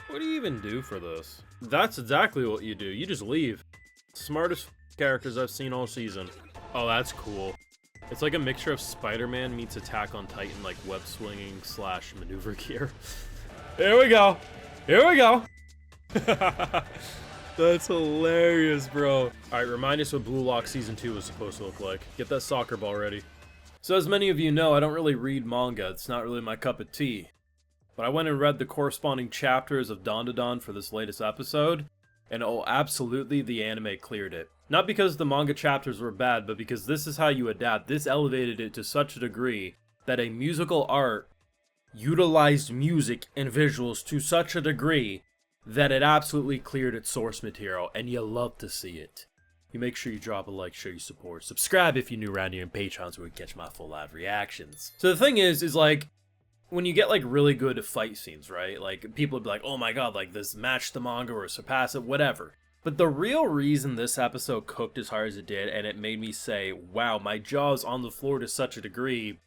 What do you even do for this? That's exactly what you do. You just leave. Smartest characters I've seen all season. Oh, that's cool. It's like a mixture of Spider-Man meets Attack on Titan, like web swinging slash maneuver gear. Here we go. Here we go. That's hilarious, bro. Alright, remind us what Blue Lock Season 2 was supposed to look like. Get that soccer ball ready. So as many of you know, I don't really read manga. It's not really my cup of tea. But I went and read the corresponding chapters of Dandadan for this latest episode, and oh, absolutely, the anime cleared it. Not because the manga chapters were bad, but because this is how you adapt. This elevated it to such a degree that a musical art utilized music and visuals to such a degree that it absolutely cleared its source material, and you love to see it. You make sure you drop a like, show your support. Subscribe if you're new around here, and Patreon so we can catch my full live reactions. So the thing is like, when you get like really good fight scenes, right? Like people would be like, oh my god, like this matched the manga or surpass it, whatever. But the real reason this episode cooked as hard as it did, and it made me say, wow, my jaw's on the floor to such a degree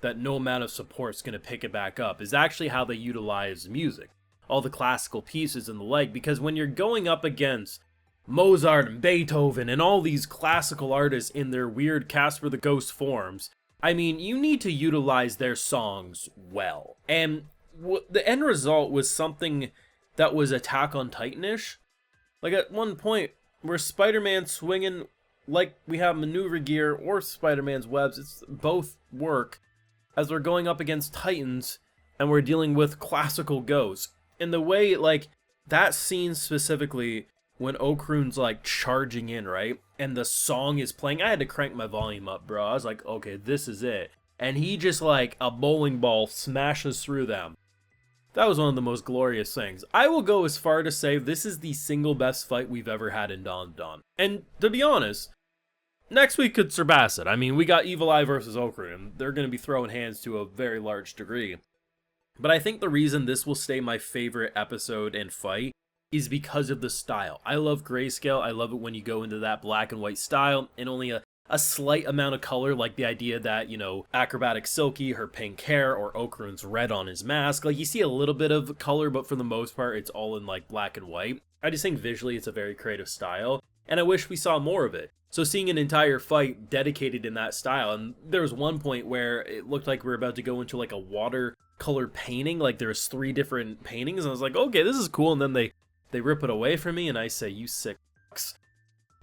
that no amount of support's gonna pick it back up, is actually how they utilize music. All the classical pieces and the like, because when you're going up against Mozart and Beethoven and all these classical artists in their weird Casper the Ghost forms, I mean, you need to utilize their songs well. And the end result was something that was Attack on Titan-ish. Like at one point, where Spider-Man swinging like we have maneuver gear or Spider-Man's webs, it's both work, as we're going up against Titans and we're dealing with classical ghosts. And the way, like, that scene specifically, when Okrun's like charging in, right? And the song is playing, I had to crank my volume up, bro. I was like, okay, this is it. And he just like a bowling ball smashes through them. That was one of the most glorious things. I will go as far to say this is the single best fight we've ever had in Dandadan. And to be honest, next week could surpass it. I mean, we got Evil Eye versus Okrun. They're going to be throwing hands to a very large degree. But I think the reason this will stay my favorite episode and fight is because of the style. I love grayscale. I love it when you go into that black and white style and only a slight amount of color, like the idea that, you know, Acrobatic Silky, her pink hair, or Okrun's red on his mask. Like, you see a little bit of color, but for the most part, it's all in, like, black and white. I just think visually it's a very creative style, and I wish we saw more of it. So seeing an entire fight dedicated in that style, and there was one point where it looked like we were about to go into, like, a watercolor painting, like there was 3 different paintings, and I was like, okay, this is cool, and then they rip it away from me, and I say, you sick fucks.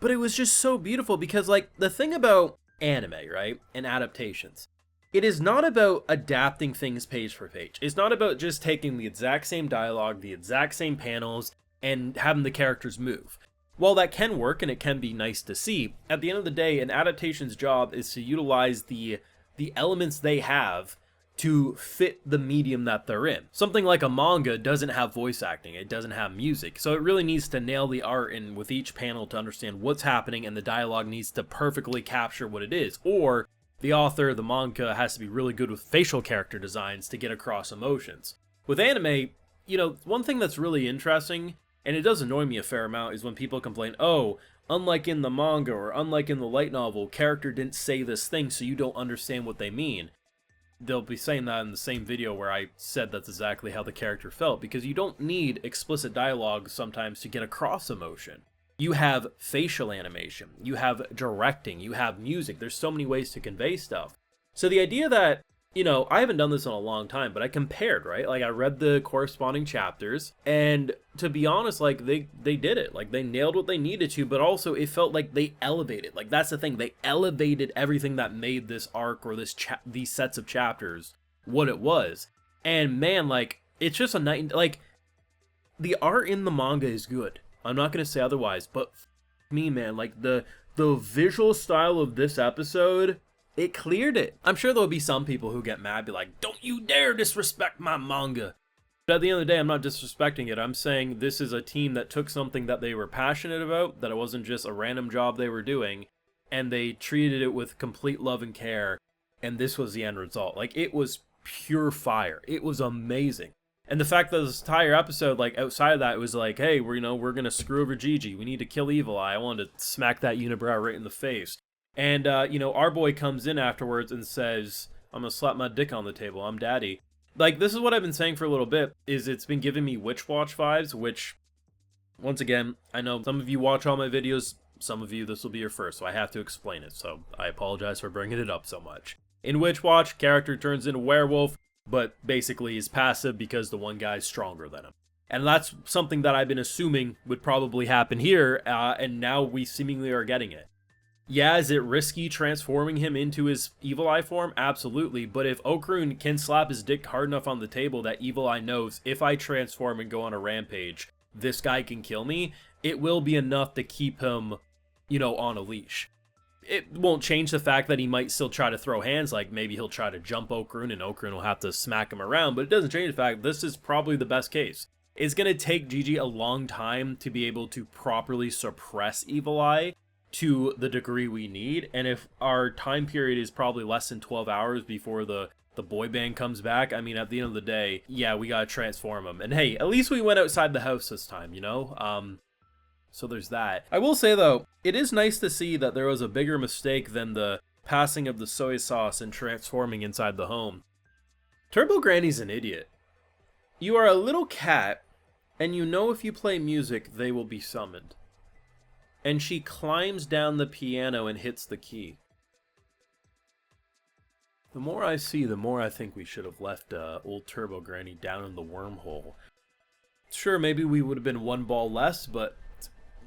But it was just so beautiful because, like, the thing about anime, right, and adaptations, it is not about adapting things page for page. It's not about just taking the exact same dialogue, the exact same panels, and having the characters move. While that can work and it can be nice to see, at the end of the day, an adaptation's job is to utilize the elements they have to fit the medium that they're in. Something like a manga doesn't have voice acting, it doesn't have music, so it really needs to nail the art in with each panel to understand what's happening, and the dialogue needs to perfectly capture what it is. Or the author, the manga, has to be really good with facial character designs to get across emotions. With anime, you know, one thing that's really interesting, and it does annoy me a fair amount, is when people complain, oh, unlike in the manga or unlike in the light novel, character didn't say this thing so you don't understand what they mean. They'll be saying that in the same video where I said that's exactly how the character felt, because you don't need explicit dialogue sometimes to get across emotion. You have facial animation, you have directing, you have music, there's so many ways to convey stuff. So the idea that, you know, I haven't done this in a long time, but I compared, right? Like, I read the corresponding chapters, and to be honest, like, they did it. Like, they nailed what they needed to, but also it felt like they elevated. Like, that's the thing. They elevated everything that made this arc or these sets of chapters what it was. And, man, like, it's just a night... Like, the art in the manga is good. I'm not going to say otherwise, but me, man, like, the visual style of this episode... It cleared it. I'm sure there'll be some people who get mad, be like, don't you dare disrespect my manga. But at the end of the day, I'm not disrespecting it. I'm saying this is a team that took something that they were passionate about, that it wasn't just a random job they were doing, and they treated it with complete love and care, and this was the end result. Like, it was pure fire. It was amazing. And the fact that this entire episode, like, outside of that, it was like, hey, we're gonna screw over Gigi. We need to kill Evil Eye. I wanted to smack that unibrow right in the face. And, you know, our boy comes in afterwards and says, I'm gonna slap my dick on the table, I'm daddy. Like, this is what I've been saying for a little bit, is it's been giving me Witch Watch vibes, which, once again, I know some of you watch all my videos, some of you, this will be your first, so I have to explain it, so I apologize for bringing it up so much. In Witch Watch, character turns into werewolf, but basically is passive because the one guy's stronger than him. And that's something that I've been assuming would probably happen here, and now we seemingly are getting it. Yeah, is it risky transforming him into his Evil Eye form? Absolutely, but if Okrun can slap his dick hard enough on the table that Evil Eye knows, if I transform and go on a rampage, this guy can kill me, it will be enough to keep him, you know, on a leash. It won't change the fact that he might still try to throw hands, like maybe he'll try to jump Okrun and Okrun will have to smack him around, but it doesn't change the fact this is probably the best case. It's going to take Gigi a long time to be able to properly suppress Evil Eye to the degree we need, and if our time period is probably less than 12 hours before the boy band comes back, I mean, at the end of the day, yeah, we gotta transform him. And hey, at least we went outside the house this time, you know? So there's that. I will say, though, it is nice to see that there was a bigger mistake than the passing of the soy sauce and transforming inside the home. Turbo Granny's an idiot. You are a little cat, and you know if you play music, they will be summoned. And she climbs down the piano and hits the key. The more I see, the more I think we should have left old Turbo Granny down in the wormhole. Sure, maybe we would have been one ball less, but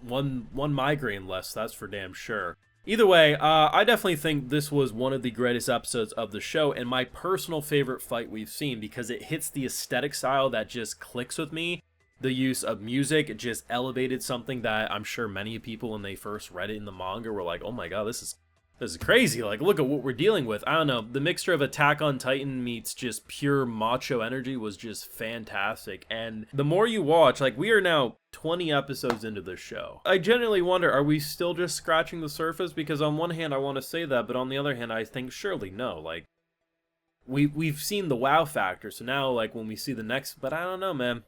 one migraine less, that's for damn sure. Either way, I definitely think this was one of the greatest episodes of the show, and my personal favorite fight we've seen, because it hits the aesthetic style that just clicks with me. The use of music just elevated something that I'm sure many people, when they first read it in the manga, were like, oh my god, this is crazy. Like, look at what we're dealing with. I don't know. The mixture of Attack on Titan meets just pure macho energy was just fantastic. And the more you watch, like, we are now 20 episodes into this show. I genuinely wonder, are we still just scratching the surface? Because on one hand, I want to say that, but on the other hand, I think surely no. Like, we've seen the wow factor, so now, like, when we see the next, but I don't know, man.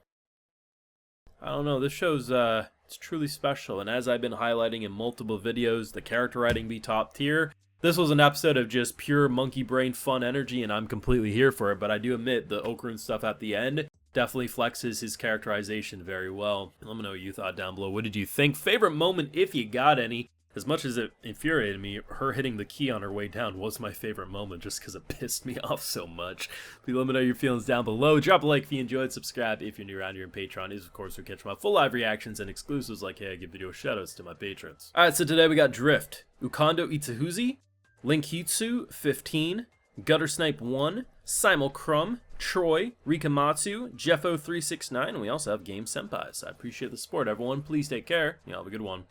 I don't know, this show's, it's truly special, and as I've been highlighting in multiple videos, the character writing be top tier. This was an episode of just pure monkey brain fun energy, and I'm completely here for it, but I do admit the Okrun stuff at the end definitely flexes his characterization very well. Let me know what you thought down below. What did you think? Favorite moment, if you got any? As much as it infuriated me, her hitting the key on her way down was my favorite moment just because it pissed me off so much. Please let me know your feelings down below. Drop a like if you enjoyed, subscribe if you're new around here, and Patreon is, of course, where you catch my full live reactions and exclusives like, hey, I give video shoutouts to my patrons. Alright, so today we got Drift, Ukando Itsuhuzi, Linkhitsu 15, Gutter Snipe 1, Simul Crumb, Troy, Rikamatsu, Jeffo369, and we also have Game Senpai. So I appreciate the support, everyone. Please take care. You all have a good one.